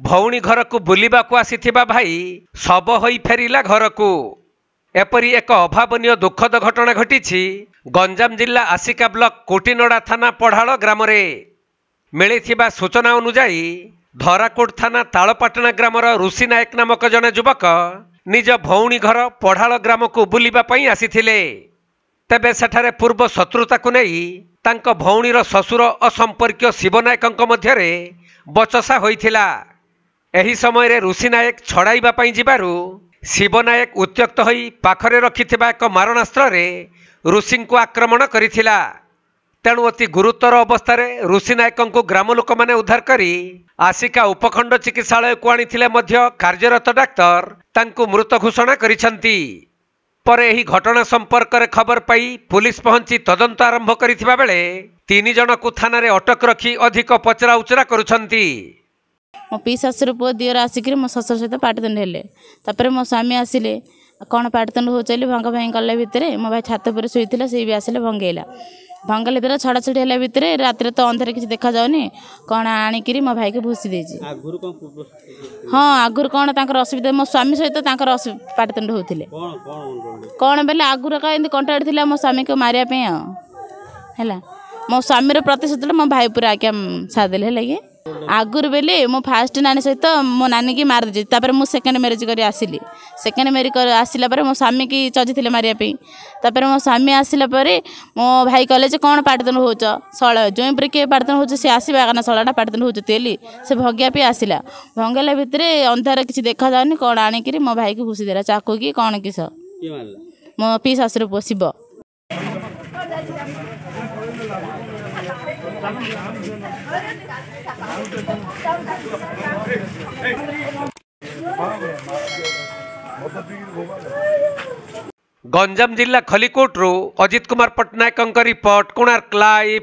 भौणी घर को बुलिबा को आसीथिबा भाई शव होई फेरिला घर को। एपरी एक अभावनीय दुखद घटना घटी गंजाम जिला आसिका ब्लॉक कोटिनोड़ा थाना पढ़ाड़ ग्राम मिलिथिबा सूचना अनुजाई धराकोट थाना तालपाटना ग्रामर ऋषि नायक नामक जने युवक निज भौणी घर पढ़ाड़ ग्राम को बुलिबा पई आसीथिले। तेबे सेठारे पूर्व शत्रुता को नहीं तांको भौणीर ससुर और संपर्कीय शिव नायक मध्यरे बचसा होइथिला। एही समय रे ऋषि नायक छड़ाइबा पई जिबारु शिव नायक उत्त्यक्त होई पाखरे रखिथिबा एक मारणास्त्र रे ऋषि को आक्रमण करिथिला। तेणु अति गुरुतर अवस्था ऋषि नायक को ग्राम लोक माने उद्धार करी आसिका उपखंड चिकित्सालय को आनिथिले मध्य कार्यरत डाक्तर तांको मृत घोषणा करिसंती। पर एही घटना संपर्क रे खबर पाई पुलिस पहुंची तदंत आरंभ करिथिबा बेले 3 जन को थाना रे अटक रखी अधिक पचरा उचरा करुछंती। मो पी शाशुर पुओ दियर आसिक मो शशुर सहित पाटदंड हेले। तापर मो स्वामी आसिले कौन पाटदंड हो चली भंग भाई कले भितर मो भाई छात पर शोला सी भी आसिले भंगेला भंगले भितर छड़ा छड़ी है भितर रात तो अंधारे किसी देखा जाऊनी कौन आणिकी मो भाई को भूसी देछि। हाँ आगुर कौन असुविधा मो स्वामी सहित पाटदंड होते कौन बेले आगुर कहीं कंटाक्ट थी मो स्वामी को मारिया है मो स्वामी प्रतिशोध मो भाई पूरा आज्ञा सादेले है लगे आगुर बेले मो फास्ट नानी सहित मो नानी की मार दे तापर मो सेकेंड मैरिज कर आसिली। सेकेंड मैरिज कर आसिला पर मो स्वामी की चजी मारिया तापर मो स्वामी आसिला पर मो भाई कहले कौन पाटदंड होच शल जो किए पाटदंड हो सी आसवा कारण शलाटा पाटदंड होती से भगिया पे आसिला भंगेला भितर अंधार किसी देखा जाऊनी कौन आणिकी मो भाई को घुसी देला चाकू की कौन किस मो पी शाशुर पुओ शिव। गंजाम जिला खलिकोट अजित कुमार पट्टनायक रिपोर्ट कोणार्क लाइव।